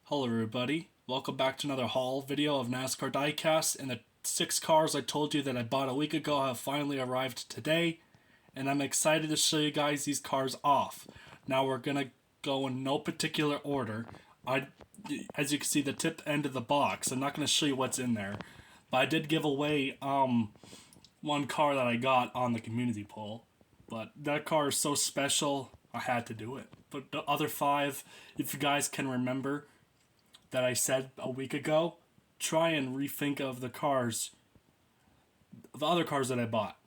Hello everybody, welcome back to another haul video of NASCAR Diecasts, and the 6 cars I told you that I bought a week ago have finally arrived today, and I'm excited to show you guys these cars off. Now we're gonna go in no particular order. As you can see, the tip end of the box, I'm not gonna show you what's in there, but I did give away one car that I got on the community poll, but that car is so special I had to do it. But the other 5, if you guys can remember, that I said a week ago, try and rethink of the other cars that I bought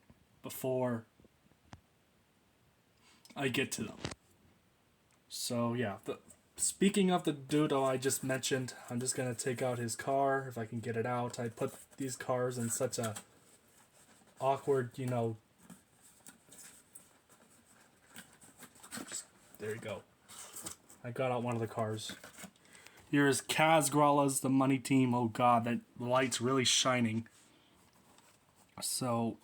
before I get to them. So yeah, speaking of the doodle I just mentioned, I'm just gonna take out his car if I can get it out. I put these cars in such a awkward, there you go. I got out one of the cars. Here's Kaz Grala's The Money Team. Oh god, that light's really shining. So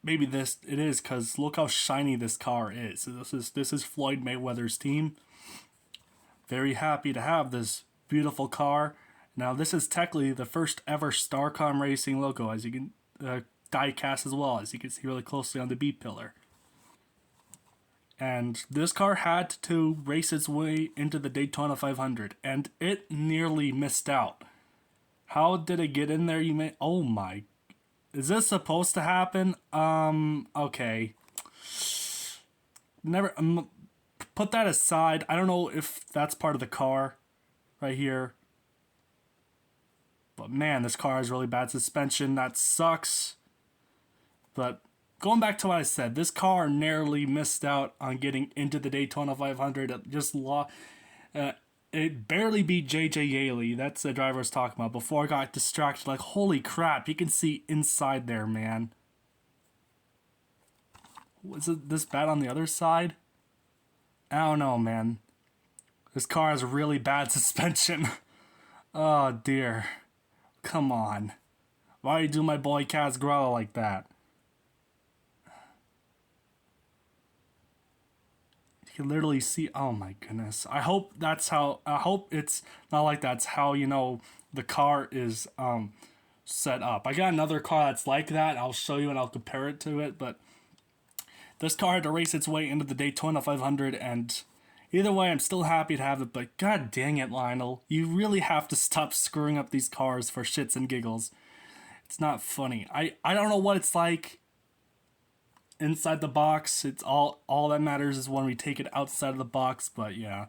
maybe it is because look how shiny this car is. So this is Floyd Mayweather's team. Very happy to have this beautiful car. Now this is technically the first ever Starcom Racing logo, as you can diecast as well, as you can see really closely on the B pillar. And this car had to race its way into the Daytona 500, and it nearly missed out. How did it get in there? Oh my, is this supposed to happen? Okay. Never, put that aside. I don't know if that's part of the car right here. But man, this car has really bad suspension. That sucks. But going back to what I said, this car narrowly missed out on getting into the Daytona 500. It barely beat J.J. Yaley. That's the driver I was talking about. Before I got distracted, like, holy crap, you can see inside there, man. Was it this bad on the other side? I don't know, man. This car has really bad suspension. Oh, dear. Come on. Why you do my boy Kaz Grala like that? You can literally see, oh my goodness. I hope it's not like that's how, the car is set up. I got another car that's like that. I'll show you and I'll compare it to it, but this car had to race its way into the Daytona 500, and either way, I'm still happy to have it, but god dang it, Lionel. You really have to stop screwing up these cars for shits and giggles. It's not funny. I don't know what it's like inside the box. It's all that matters is when we take it outside of the box, but yeah.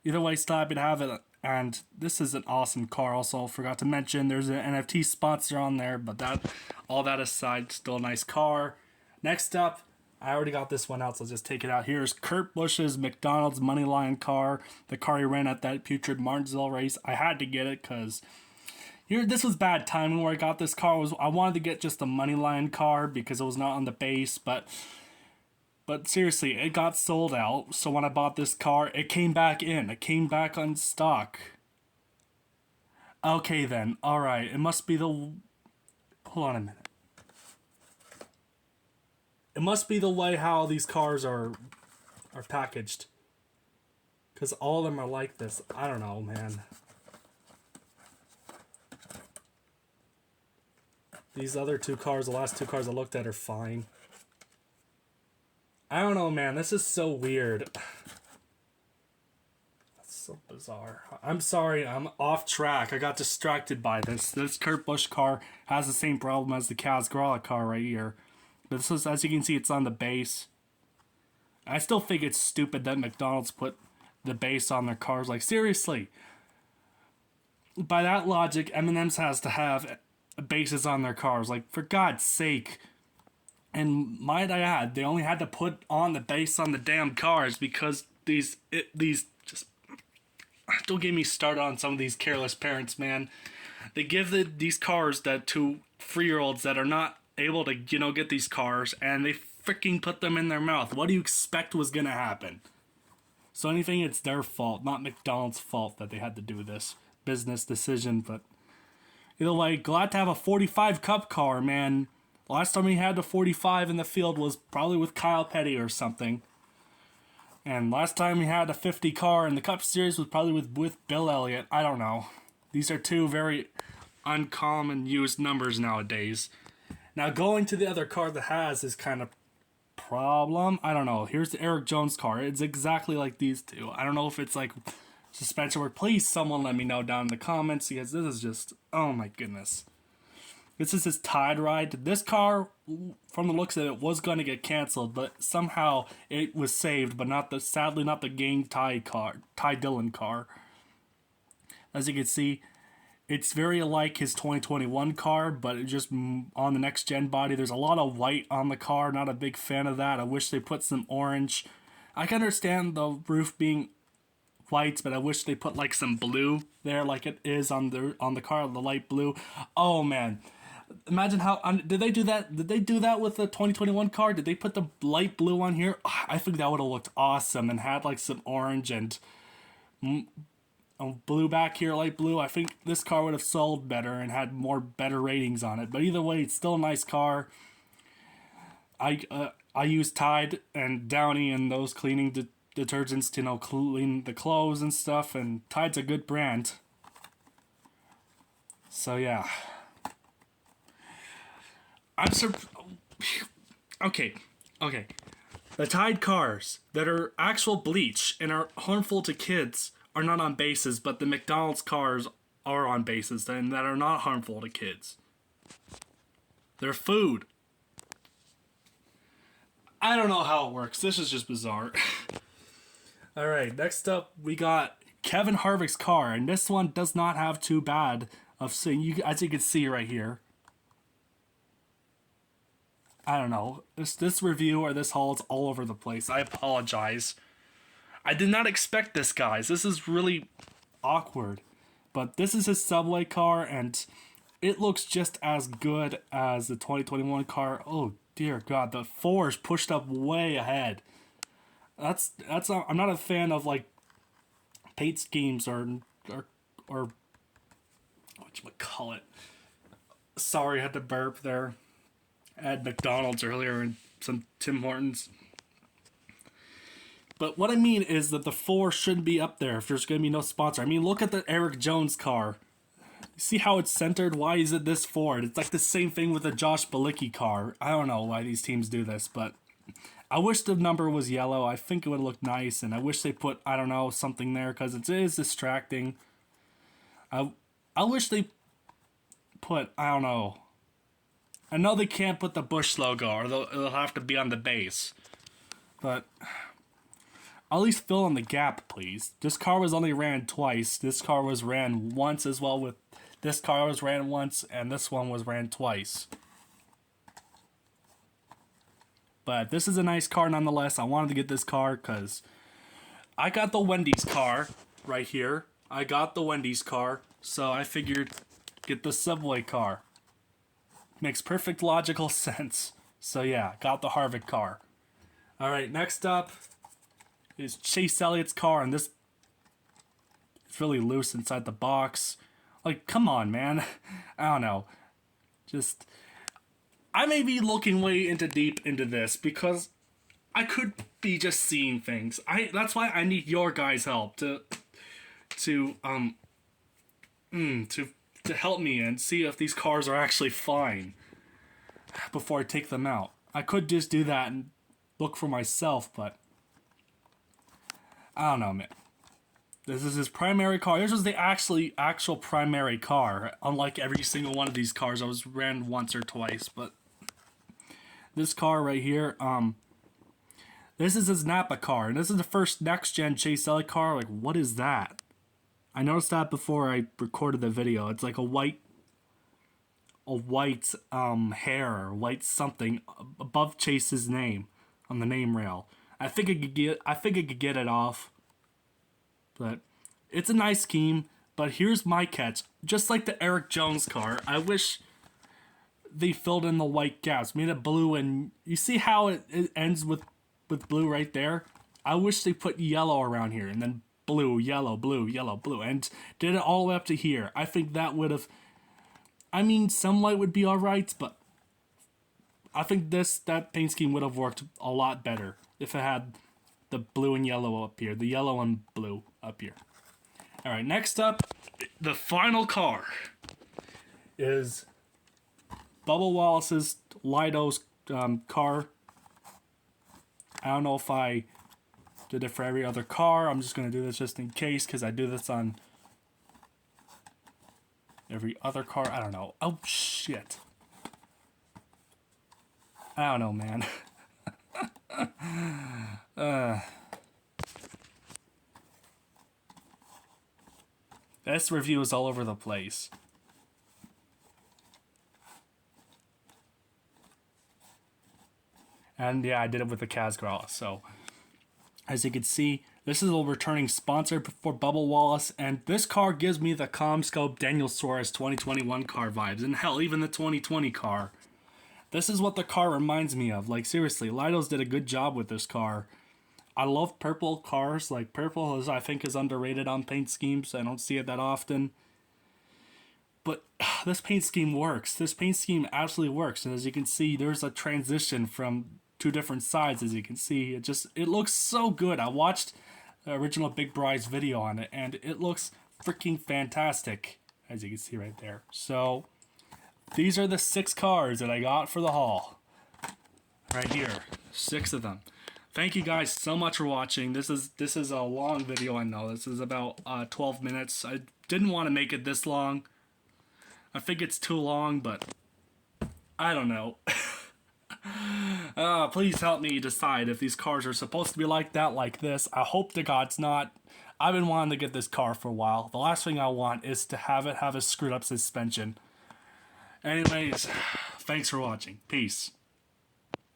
Either way, still happy to have it, and this is an awesome car. Also, forgot to mention there's an NFT sponsor on there, but all that aside, still a nice car. Next up, I already got this one out, so I'll just take it out. Here's Kurt Busch's McDonald's Moneyline car, the car he ran at that putrid Martinsville race. I had to get it because this was bad timing where I got this car. I wanted to get just the Moneyline car because it was not on the base, but seriously, it got sold out. So when I bought this car, it came back in. It came back on stock. Okay then, alright, it must be hold on a minute. It must be the way how these cars are packaged. Because all of them are like this. I don't know, man. These other 2 cars, the last 2 cars I looked at, are fine. I don't know, man. This is so weird. That's so bizarre. I'm sorry, I'm off track. I got distracted by this. This Kurt Busch car has the same problem as the Kaz Grala car right here. But this is, as you can see, it's on the base. I still think it's stupid that McDonald's put the base on their cars. Like, seriously. By that logic, M&M's has to have bases on their cars. Like, for God's sake. And might I add, they only had to put on the base on the damn cars because these just... Don't get me started on some of these careless parents, man. They give these cars to 3-year-olds that are not able to, get these cars, and they freaking put them in their mouth. What do you expect was gonna happen? So anything, it's their fault, not McDonald's fault that they had to do this business decision. But either way, glad to have a 45 Cup car, man. Last time we had the 45 in the field was probably with Kyle Petty or something. And last time we had a 50 car in the Cup Series was probably with Bill Elliott. I don't know. These are two very uncommon used numbers nowadays. Now going to the other car that has this kind of problem. I don't know. Here's the Eric Jones car. It's exactly like these two. I don't know if it's like suspension work. Please someone let me know down in the comments because this is just, oh my goodness. This is his Tide ride. This car, from the looks of it, was going to get canceled, but somehow it was saved, but sadly not the gang Ty Dillon car. As you can see, it's very like his 2021 car, but it just on the next gen body. There's a lot of white on the car. Not a big fan of that. I wish they put some orange. I can understand the roof being white, but I wish they put like some blue there, like it is on the car, the light blue. Oh man. Imagine how did they do that? Did they do that with the 2021 car? Did they put the light blue on here? I think that would have looked awesome and had like some orange and blue back here, light blue. I think this car would have sold better and had better ratings on it. But either way, it's still a nice car. I use Tide and Downy and those cleaning detergents to clean the clothes and stuff. And Tide's a good brand. So yeah. Okay. The Tide cars that are actual bleach and are harmful to kids are not on bases, but the McDonald's cars are on bases and that are not harmful to kids. They're food. I don't know how it works. This is just bizarre. Alright, next up we got Kevin Harvick's car, and this one does not have too bad of seeing, as you can see right here. I don't know. This review or this haul is all over the place. I apologize. I did not expect this, guys. This is really awkward. But this is his Subway car, and it looks just as good as the 2021 car. Oh, dear God. The 4 is pushed up way ahead. I'm not a fan of, like, paint schemes or whatchamacallit. Sorry, I had to burp there. I had McDonald's earlier and some Tim Hortons. But what I mean is that the 4 shouldn't be up there if there's going to be no sponsor. I mean, look at the Eric Jones car. See how it's centered? Why is it this forward? It's like the same thing with the Josh Bilicki car. I don't know why these teams do this, but I wish the number was yellow. I think it would look nice, and I wish they put, I don't know, something there because it is distracting. I wish they put, I don't know. I know they can't put the Busch logo, or it'll have to be on the base. But at least fill in the gap, please. This car was only ran twice. This car was ran once as well with... This car was ran once, and this one was ran twice. But this is a nice car nonetheless. I wanted to get this car because I got the Wendy's car right here. I got the Wendy's car, so I figured get the Subway car. Makes perfect logical sense. So yeah, got the Harvick car. Alright, next up is Chase Elliott's car, and this it's really loose inside the box. Like, come on, man. I don't know. I may be looking way deep into this because I could be just seeing things. That's why I need your guys' help to help me and see if these cars are actually fine before I take them out. I could just do that and look for myself, but I don't know, man. This is his primary car. This was the actual primary car. Unlike every single one of these cars, I was ran once or twice, but this car right here, this is his Napa car, and this is the first next-gen Chase Elliott car. Like, what is that? I noticed that before I recorded the video. It's like a white hair or white something above Chase's name on the name rail. I think I could get it off. But it's a nice scheme. But here's my catch. Just like the Eric Jones car, I wish they filled in the white gaps, made it blue, and you see how it ends with blue right there? I wish they put yellow around here and then blue, yellow, blue, and did it all the way up to here. I think that would have... I mean, some white would be alright, but I think that paint scheme would have worked a lot better if it had the blue and yellow up here. The yellow and blue up here. All right, next up, the final car is Bubba Wallace's Lido's car. I don't know if I did it for every other car. I'm just going to do this just in case because I do this on every other car. I don't know. Oh, shit. I don't know, man. This review is all over the place. And yeah, I did it with the Casgrau. So, as you can see, this is a returning sponsor for Bubba Wallace. And this car gives me the CommScope Daniel Suarez 2021 car vibes. And hell, even the 2020 car. This is what the car reminds me of. Like, seriously, Lido's did a good job with this car. I love purple cars. Like, purple is, I think, is underrated on paint schemes. I don't see it that often. But this paint scheme works. This paint scheme absolutely works. And as you can see, there's a transition from two different sides. As you can see, it looks so good. I watched the original Big Bry's video on it, and it looks freaking fantastic, as you can see right there. So these are the 6 cars that I got for the haul. Right here. 6 of them. Thank you guys so much for watching. This is a long video, I know. This is about 12 minutes. I didn't want to make it this long. I think it's too long, but I don't know. Please help me decide if these cars are supposed to be like that, like this. I hope to God it's not. I've been wanting to get this car for a while. The last thing I want is to have it have a screwed up suspension. Anyways, thanks for watching. Peace.